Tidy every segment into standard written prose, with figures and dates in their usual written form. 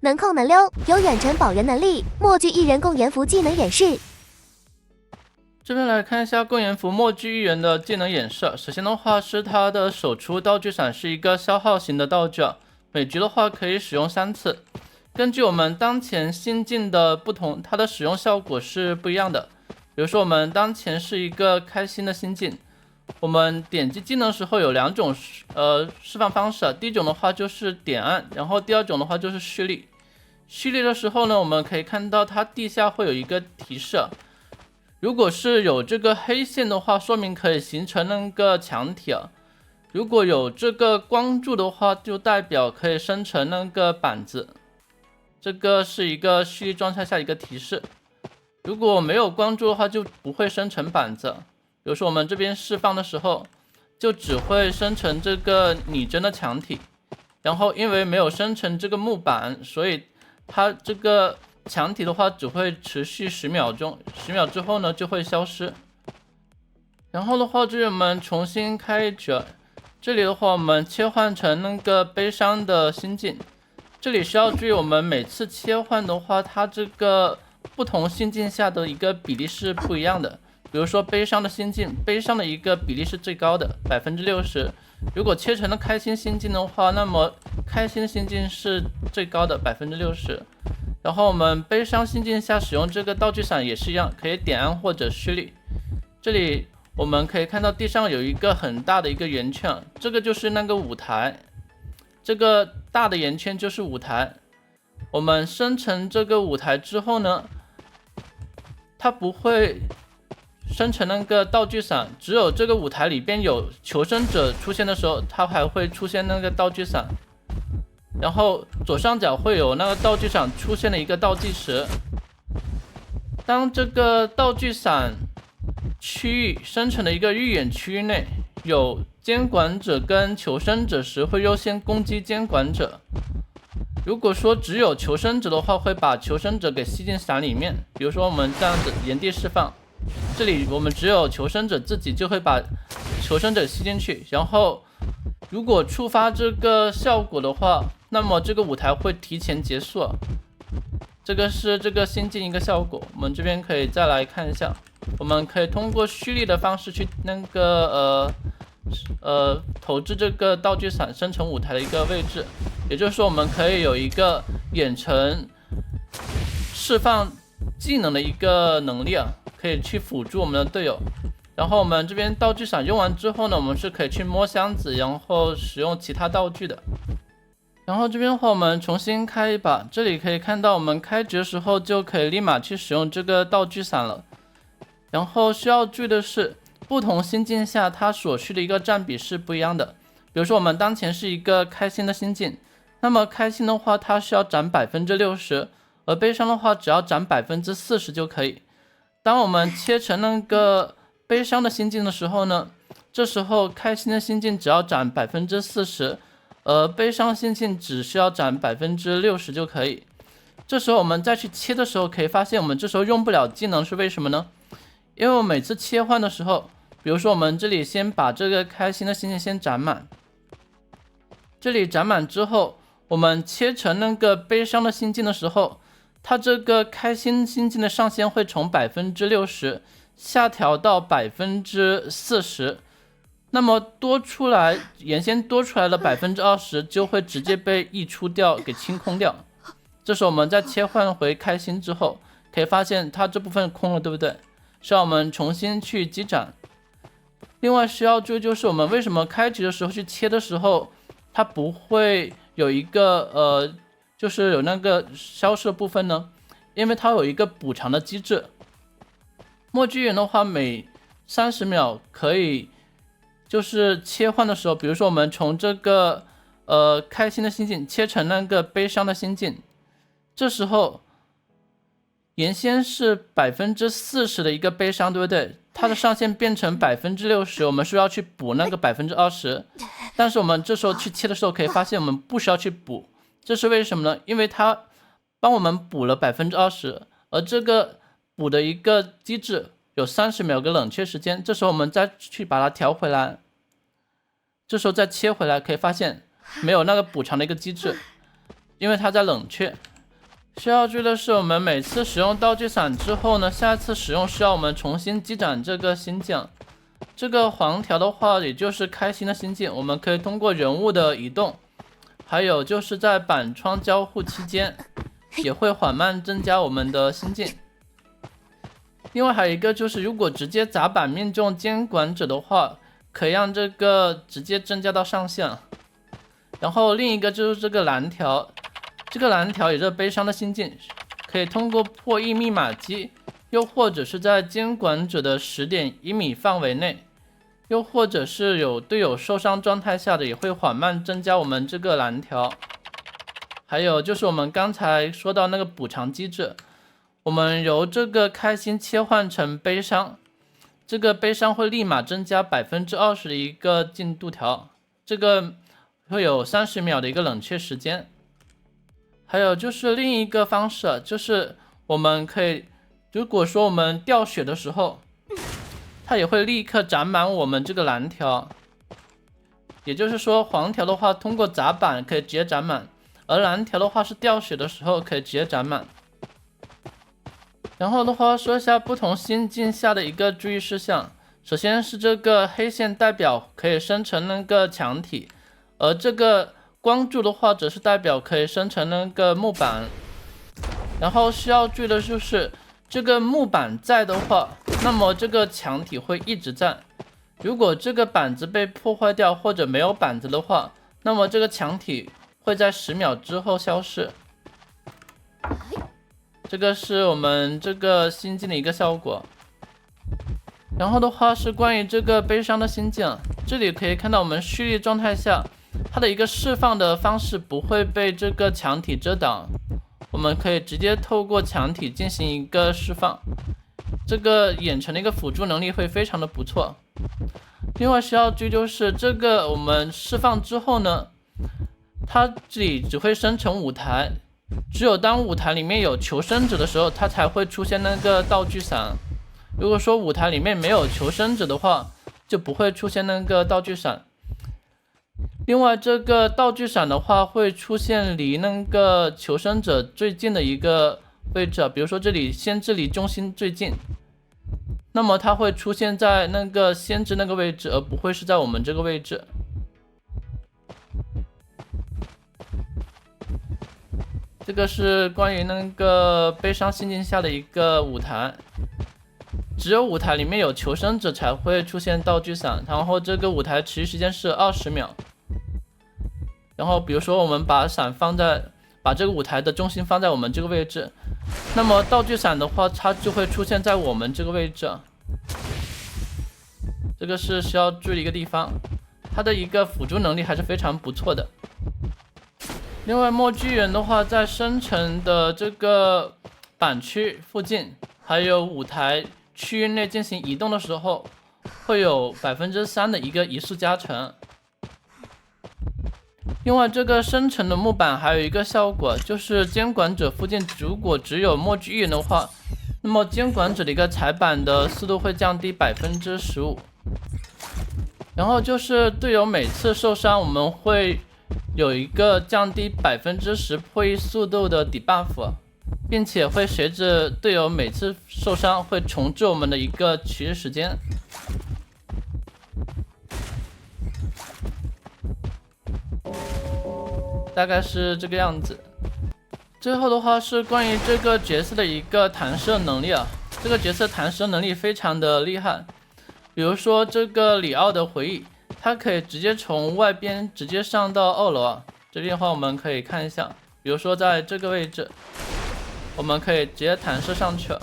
能控能溜，有遠程保人能力。默剧一人共顏符技能演示。這邊來看一下共顏符默劇一人的技能演示。首先的話是他的手出道具伞是一個消耗型的道具，每局的話可以使用3次。根据我們当前心境的不同，它的使用效果是不一樣的。比如說我們当前是一個開心的心境，我們點擊技能的時候有2種釋放方式。第一種的話就是點按，然後第二種的話就是蓄力。蓄力的時候呢，我們可以看到它地下会有一個提示，如果是有這個黑線的話，說明可以形成那個牆體；如果有這個光柱的話，就代表可以生成那個板子。這個是一個蓄力狀態下一個提示。如果沒有光柱的話，就不會生成板子。比如說我們這邊釋放的時候，就只會生成這個擬真的牆體。然後因為沒有生成這個木板，所以它這個墙體的話只會持續10秒鐘，10秒之後呢就会消失。然後的話，这裡我們重新開局，這裡的話我們切換成那個悲傷的心境。這裡需要注意，我們每次切換的話，它這個不同心境下的一個比例是不一樣的。比如说悲傷的心境，悲傷的一個比例是最高的60%。如果切成了開心心境的話，那麼開心心境是最高的60%。然後我們悲傷心境下使用這個道具傘也是一樣，可以點按或者蓄力。這裡我們可以看到地上有一個很大的一個圓圈，這個就是那個舞台，這個大的圓圈就是舞台。我們生成這個舞台之後呢，它不會生成那個道具伞，只有這個舞台裡邊有求生者出現的時候，它還會出現那個道具傘。然後左上角會有那個道具傘出現的一個倒計時。當這個道具傘區域生成的一個預演區域內有監管者跟求生者時，會優先攻擊監管者。如果說只有求生者的話，會把求生者給吸進傘裡面。比如說我們這樣子原地釋放，這裡我們只有求生者自己，就會把求生者吸進去。然後如果觸發這個效果的話，那麼這個舞台會提前結束。這個是這個心境一個效果。我們這邊可以再來看一下，我們可以通過蓄力的方式去那個投掷这个道具伞生成舞台的一個位置。也就是說我們可以有一個遠程釋放技能的一個能力，可以去輔助我們的隊友。然後我們這邊道具傘用完之後呢，我們是可以去摸箱子，然後使用其他道具的。然後這邊的話我們重新開一把，這裡可以看到我們開局的時候就可以立馬去使用這個道具傘了。然後需要注意的是，不同心境下它所需的一個佔比是不一樣的。比如說我們當前是一個開心的心境，那麼開心的話它需要佔60%，而悲傷的話只要佔40%就可以。當我們切成那個悲傷的心境的時候呢，這時候開心的心境只要佔40%，而悲傷心境只需要佔60%就可以。這時候我們再去切的時候，可以發現我們這時候用不了技能，是為什麼呢？因為我每次切換的時候，比如說我們這裡先把這個開心的心境先佔滿，這裡佔滿之後，我們切成那個悲傷的心境的時候，它這個開心心境的上限會從60%下調到40%。那麼多出來，原先多出來的20%就會直接被溢出掉，給清空掉。這時候我們再切換回開心之後，可以發現它這部分空了，對不對？需要我們重新去積攢。另外需要注意就是我們為什麼開局的時候去切的時候，它不會有一個就是有那個消失的部分呢？因為它有一個補償的機制。默劇人的話，每30秒可以就是切換的時候，比如說我們從這個開心的心境切成那個悲傷的心境，這時候原先是40%的一個悲傷，對不對？它的上限變成60%，我們是要去補那個20%。但是我們這時候去切的時候，可以發現我們不需要去補，這是為什麼呢？因為它幫我們補了20%，而這個補的一個機制有30秒的冷卻時間，這時候我們再去把它調回來，這時候再切回來，可以發現沒有那個補償的一個機制，因為它在冷卻。需要注意的是，我們每次使用道具傘之後呢，下一次使用需要我們重新積攒這個星星。這個黃條的話，也就是開心的星星，我們可以通過人物的移動，還有就是在板窗交互期間，也會緩慢增加我們的星星。另外還有一個就是，如果直接砸板命中監管者的話，可以讓這個直接增加到上限。然後另一個就是這個藍條，這個藍條也是悲傷的星星，可以通過破譯密碼機，又或者是在監管者的10.1米範圍內，又或者是有隊友受傷狀態下的，也會緩慢增加我們這個藍條。還有就是我們剛才說到那個補償機制，我們由這個開心切換成悲傷，這個悲傷會立馬增加20%的一個進度條，這個會有30秒的一個冷卻時間。還有就是另一個方式，就是我們可以，如果說我們掉血的時候，它也會立刻長滿我們這個藍條。也就是說，黃條的話通過砸板可以直接長滿，而藍條的話是掉血的時候可以直接長滿。然後的話說一下不同心境下的一個注意事項。首先是這個黑線代表可以生成那個牆體，而這個光柱的話则是代表可以生成那個木板。然後需要注意的就是這個木板在的話，那麼這個牆體會一直在。如果這個板子被破壞掉或者沒有板子的話，那麼這個牆體會在10秒之後消失。這個是我們這個心境的一個效果。然後的話是關於這個悲傷的心境，這裡可以看到我們蓄力狀態下，它的一個釋放的方式不會被這個牆體遮擋，我們可以直接透過牆體進行一個釋放，這個遠程的一個輔助能力會非常的不錯。另外需要注意就是这個我們釋放之後呢，它這裡只會生成舞台，只有當舞台裡面有求生者的時候，它才會出現那個道具傘。如果說舞台裡面沒有求生者的話，就不會出現那個道具傘。另外這個道具傘的話會出現離那個求生者最近的一個位置，比如說這裡先知離中心最近，那麼它會出現在那個先知那個位置，而不會是在我們這個位置。這個是關於那個悲傷心境下的一個舞台，只有舞台裡面有求生者才会出現道具傘，然後這個舞台持續時間是20秒。然後比如說我們把這個舞台的中心放在我們這個位置，那麼道具傘的話它就會出現在我們這個位置。這個是需要注意的一個地方，它的一個輔助能力還是非常不錯的。另外默剧人的話在生成的這個板區附近還有舞台區域內進行移動的時候，會有3%的一個移速加成。另外這個生成的木板還有一個效果，就是監管者附近如果只有默剧人的話，那麼監管者的一個踩板的速度會降低15%。然後就是隊友每次受傷，我們會有一個降低10%破译速度的 debuff， 並且会隨着隊友每次受傷會重置我們的一個持續時間。大概是這個樣子。最後的話是關於這個角色的一個彈射能力啊，這個角色彈射能力非常的厲害。比如說這個里奧的回憶，它可以直接從外邊直接上到2樓啊。這邊的話我們可以看一下，比如說在這個位置，我們可以直接彈射上去。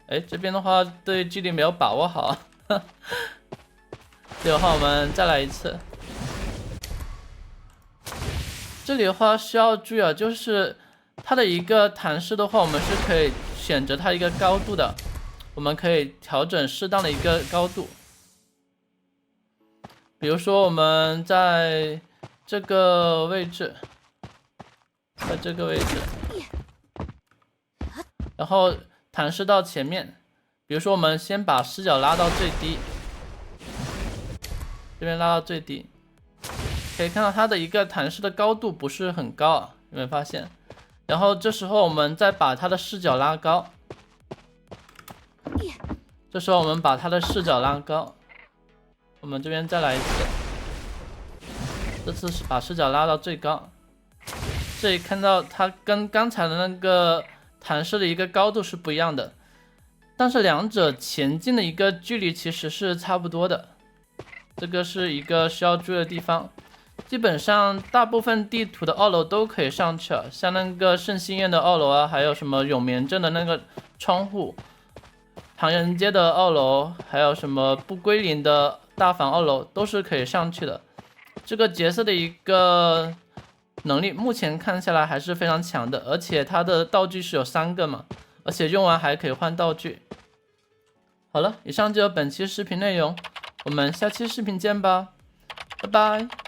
哎，這邊的話對距離沒有把握好，這裡的話我們再來一次。這裡的話需要注意啊，就是它的一個彈射的話，我們是可以選擇它一個高度的，我們可以調整適當的一個高度。比如說我們在這個位置，在这個位置，然後彈射到前面。比如說我們先把視角拉到最低，這邊拉到最低，可以看到它的一個彈射的高度不是很高啊，有沒有發現？然後這時候我們再把它的視角拉高，這時候我们把它的視角拉高，我們這邊再來一次，這次是把視角拉到最高，這裡看到它跟剛才的那個彈射的一個高度是不一樣的，但是兩者前進的一個距離其實是差不多的，這個是一個需要注意的地方。基本上大部分地圖的2樓都可以上去啊，像那個聖心院的2樓啊，還有什麼永眠鎮的那個窗戶，唐人街的2樓，還有什麼不歸零的大房2樓都是可以上去的。這個角色的一個能力目前看下來還是非常強的，而且它的道具是有3個嘛，而且用完還可以換道具。好了，以上就是本期視頻內容，我們下期視頻見吧，拜拜。